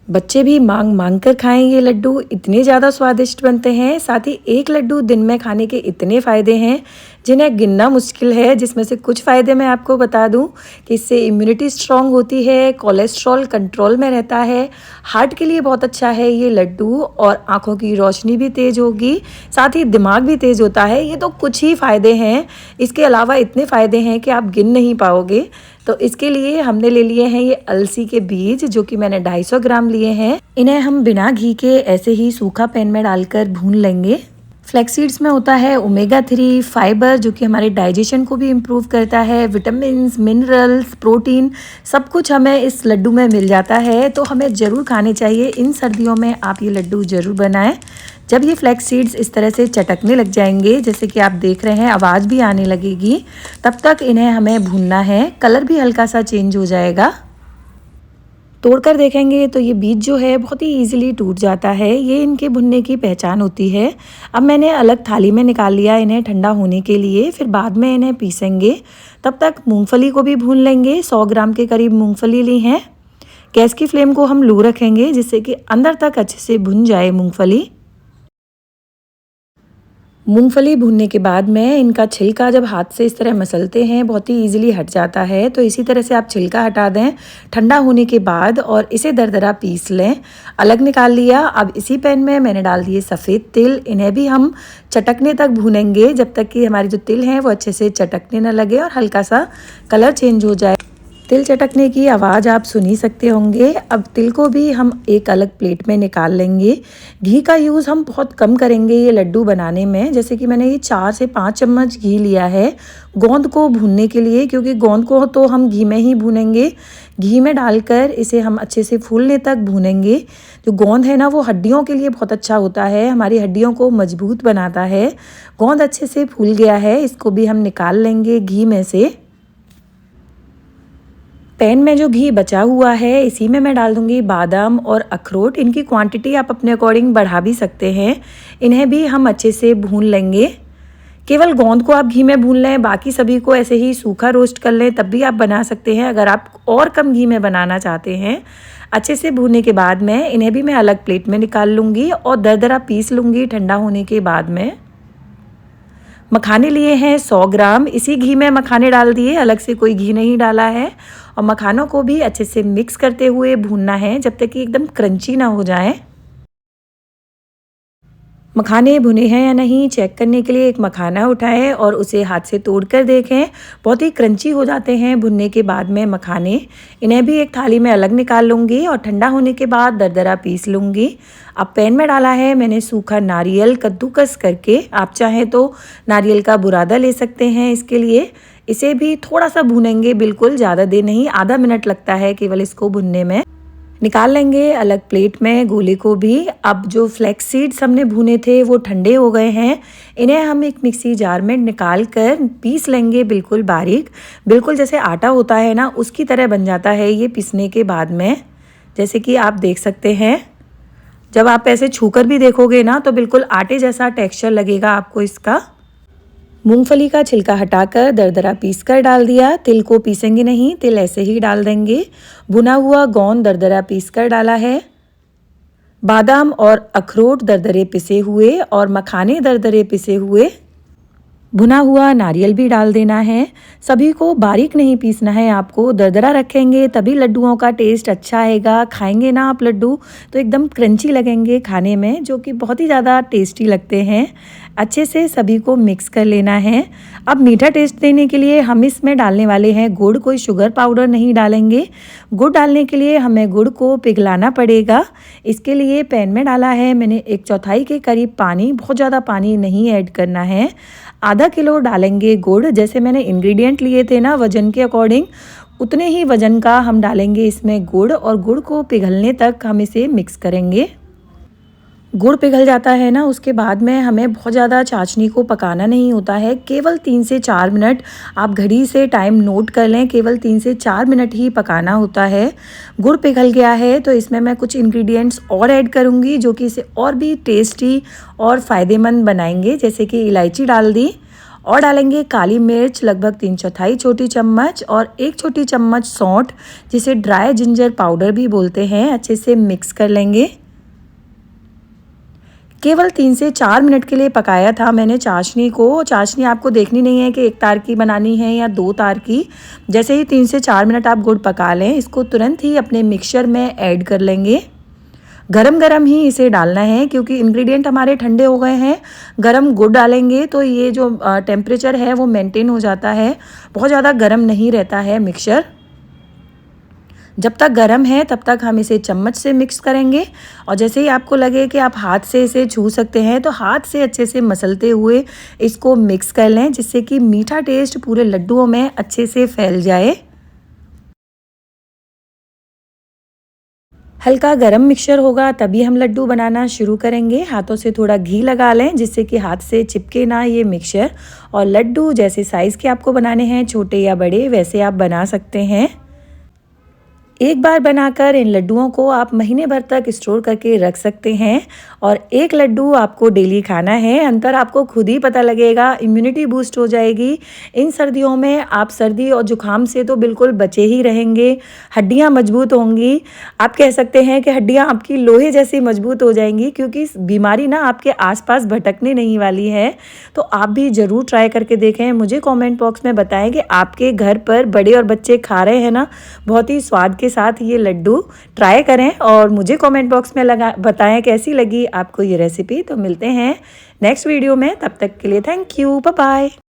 बच्चे भी मांग मांग कर खाएं ये लड्डू, इतने ज़्यादा स्वादिष्ट बनते हैं। साथ ही एक लड्डू दिन में खाने के इतने फ़ायदे हैं जिन्हें गिनना मुश्किल है। जिसमें से कुछ फ़ायदे मैं आपको बता दूं कि इससे इम्यूनिटी स्ट्रांग होती है, कोलेस्ट्रॉल कंट्रोल में रहता है, हार्ट के लिए बहुत अच्छा है ये लड्डू, और आँखों की रोशनी भी तेज़ होगी, साथ ही दिमाग भी तेज़ होता है। ये तो कुछ ही फ़ायदे हैं, इसके अलावा इतने फ़ायदे हैं कि आप गिन नहीं पाओगे। तो इसके लिए हमने ले लिए हैं ये अलसी के बीज, जो कि मैंने 250 ग्राम लिए हैं। इन्हें हम बिना घी के ऐसे ही सूखा पैन में डालकर भून लेंगे। फ्लैक्स सीड्स में होता है ओमेगा 3 फाइबर, जो कि हमारे डाइजेशन को भी इम्प्रूव करता है। विटामिन्स, मिनरल्स, प्रोटीन सब कुछ हमें इस लड्डू में मिल जाता है, तो हमें ज़रूर खाने चाहिए। इन सर्दियों में आप ये लड्डू ज़रूर बनाएं। जब ये फ्लैक्स सीड्स इस तरह से चटकने लग जाएंगे, जैसे कि आप देख रहे हैं, आवाज़ भी आने लगेगी, तब तक इन्हें हमें भूनना है। कलर भी हल्का सा चेंज हो जाएगा। तोड़कर देखेंगे तो ये बीज जो है बहुत ही इजीली टूट जाता है। ये इनके भुनने की पहचान होती है। अब मैंने अलग थाली में निकाल लिया इन्हें ठंडा होने के लिए, फिर बाद में इन्हें पीसेंगे। तब तक मूंगफली को भी भून लेंगे। 100 ग्राम के करीब मूंगफली ली हैं। गैस की फ्लेम को हम लो रखेंगे, जिससे कि अंदर तक अच्छे से भुन जाए मूंगफली। मूंगफली भूनने के बाद में इनका छिलका जब हाथ से इस तरह मसलते हैं, बहुत ही इजीली हट जाता है। तो इसी तरह से आप छिलका हटा दें ठंडा होने के बाद, और इसे दरदरा पीस लें। अलग निकाल लिया। अब इसी पैन में मैंने डाल दिए सफ़ेद तिल। इन्हें भी हम चटकने तक भूनेंगे, जब तक कि हमारे जो तिल हैं वो अच्छे से चटकने न लगे और हल्का सा कलर चेंज हो जाए। तिल चटकने की आवाज़ आप सुन ही सकते होंगे। अब तिल को भी हम एक अलग प्लेट में निकाल लेंगे। घी का यूज़ हम बहुत कम करेंगे ये लड्डू बनाने में। जैसे कि मैंने ये 4 से 5 चम्मच घी लिया है गोंद को भूनने के लिए, क्योंकि गोंद को तो हम घी में ही भूनेंगे। घी में डालकर इसे हम अच्छे से फूलने तक भूनेंगे। जो गोंद है ना, वो हड्डियों के लिए बहुत अच्छा होता है, हमारी हड्डियों को मजबूत बनाता है। गोंद अच्छे से फूल गया है, इसको भी हम निकाल लेंगे घी में से। पैन में जो घी बचा हुआ है, इसी में मैं डाल दूंगी बादाम और अखरोट। इनकी क्वांटिटी आप अपने अकॉर्डिंग बढ़ा भी सकते हैं। इन्हें भी हम अच्छे से भून लेंगे। केवल गोंद को आप घी में भून लें, बाकी सभी को ऐसे ही सूखा रोस्ट कर लें, तब भी आप बना सकते हैं। अगर आप और कम घी में बनाना चाहते हैं, अच्छे से भूनने के बाद में इन्हें भी मैं अलग प्लेट में निकाल लूँगी और दरदरा पीस लूँगी ठंडा होने के बाद में। मखाने लिए हैं 100 ग्राम। इसी घी में मखाने डाल दिए, अलग से कोई घी नहीं डाला है। और मखानों को भी अच्छे से मिक्स करते हुए भूनना है, जब तक कि एकदम क्रंची ना हो जाए। मखाने भुने हैं या नहीं चेक करने के लिए एक मखाना उठाएं और उसे हाथ से तोड़कर देखें। बहुत ही क्रंची हो जाते हैं भुनने के बाद में मखाने। इन्हें भी एक थाली में अलग निकाल लूँगी और ठंडा होने के बाद दरदरा पीस लूँगी। अब पैन में डाला है मैंने सूखा नारियल कद्दूकस करके। आप चाहें तो नारियल का बुरादा ले सकते हैं इसके लिए। इसे भी थोड़ा सा भूनेंगे, बिल्कुल ज़्यादा देर नहीं, आधा मिनट लगता है केवल इसको भुनने में। निकाल लेंगे अलग प्लेट में गोले को भी। अब जो फ्लैक्स सीड्स हमने भुने थे वो ठंडे हो गए हैं। इन्हें हम एक मिक्सी जार में निकाल कर पीस लेंगे, बिल्कुल बारीक। बिल्कुल जैसे आटा होता है ना, उसकी तरह बन जाता है ये पीसने के बाद में, जैसे कि आप देख सकते हैं। जब आप ऐसे छूकर भी देखोगे ना, तो बिल्कुल आटे जैसा टेक्सचर लगेगा आपको इसका। मूंगफली का छिलका हटाकर दरदरा पीस कर डाल दिया। तिल को पीसेंगे नहीं, तिल ऐसे ही डाल देंगे। भुना हुआ गोंद दरदरा पीस कर डाला है। बादाम और अखरोट दरदरे पिसे हुए और मखाने दरदरे पिसे हुए। भुना हुआ नारियल भी डाल देना है। सभी को बारीक नहीं पीसना है आपको, दरदरा रखेंगे तभी लड्डुओं का टेस्ट अच्छा आएगा। खाएंगे ना आप लड्डू तो एकदम क्रंची लगेंगे खाने में, जो कि बहुत ही ज़्यादा टेस्टी लगते हैं। अच्छे से सभी को मिक्स कर लेना है। अब मीठा टेस्ट देने के लिए हम इसमें डालने वाले हैं गुड़। कोई शुगर पाउडर नहीं डालेंगे। गुड़ डालने के लिए हमें गुड़ को पिघलाना पड़ेगा। इसके लिए पैन में डाला है मैंने 1/4 के करीब पानी। बहुत ज़्यादा पानी नहीं ऐड करना है। आधा किलो डालेंगे गुड़। जैसे मैंने इंग्रेडिएंट लिए थे ना वज़न के अकॉर्डिंग, उतने ही वज़न का हम डालेंगे इसमें गुड़, और गुड़ को पिघलने तक हम इसे मिक्स करेंगे। गुड़ पिघल जाता है ना, उसके बाद में हमें बहुत ज़्यादा चाशनी को पकाना नहीं होता है। केवल 3 से 4 मिनट, आप घड़ी से टाइम नोट कर लें, केवल 3 से 4 मिनट ही पकाना होता है। गुड़ पिघल गया है तो इसमें मैं कुछ इंग्रेडिएंट्स और ऐड करूँगी, जो कि इसे और भी टेस्टी और फ़ायदेमंद बनाएंगे। जैसे कि इलायची डाल दी और डालेंगे काली मिर्च लगभग 3/4 छोटी चम्मच और 1 छोटी चम्मच सौंठ, जिसे ड्राई जिंजर पाउडर भी बोलते हैं। अच्छे से मिक्स कर लेंगे। केवल 3 से 4 मिनट के लिए पकाया था मैंने चाशनी को। चाशनी आपको देखनी नहीं है कि 1 तार की बनानी है या 2 तार की। जैसे ही 3 से 4 मिनट आप गुड़ पका लें, इसको तुरंत ही अपने मिक्सचर में ऐड कर लेंगे। गरम गरम ही इसे डालना है क्योंकि इंग्रेडिएंट हमारे ठंडे हो गए हैं। गरम गुड़ डालेंगे तो ये जो टेम्परेचर है वो मेंटेन हो जाता है, बहुत ज़्यादा गरम नहीं रहता है मिक्सचर। जब तक गरम है तब तक हम इसे चम्मच से मिक्स करेंगे और जैसे ही आपको लगे कि आप हाथ से इसे छू सकते हैं तो हाथ से अच्छे से मसलते हुए इसको मिक्स कर लें, जिससे कि मीठा टेस्ट पूरे लड्डुओं में अच्छे से फैल जाए। हल्का गरम मिक्सचर होगा तभी हम लड्डू बनाना शुरू करेंगे। हाथों से थोड़ा घी लगा लें जिससे कि हाथ से चिपके ना ये मिक्सचर। और लड्डू जैसे साइज़ के आपको बनाने हैं, छोटे या बड़े, वैसे आप बना सकते हैं। एक बार बनाकर इन लड्डुओं को आप महीने भर तक स्टोर करके रख सकते हैं और एक लड्डू आपको डेली खाना है। अंतर आपको खुद ही पता लगेगा, इम्यूनिटी बूस्ट हो जाएगी। इन सर्दियों में आप सर्दी और जुकाम से तो बिल्कुल बचे ही रहेंगे। हड्डियां मजबूत होंगी, आप कह सकते हैं कि हड्डियां आपकी लोहे जैसी मजबूत हो जाएंगी क्योंकि बीमारी ना आपके आसपास भटकने नहीं वाली है। तो आप भी ज़रूर ट्राई करके देखें। मुझे कमेंट बॉक्स में बताएं कि आपके घर पर बड़े और बच्चे खा रहे हैं ना बहुत ही स्वाद के साथ ये लड्डू। ट्राई करें और मुझे कमेंट बॉक्स में बताएं कैसी लगी आपको ये रेसिपी। तो मिलते हैं नेक्स्ट वीडियो में, तब तक के लिए थैंक यू, बाय बाय।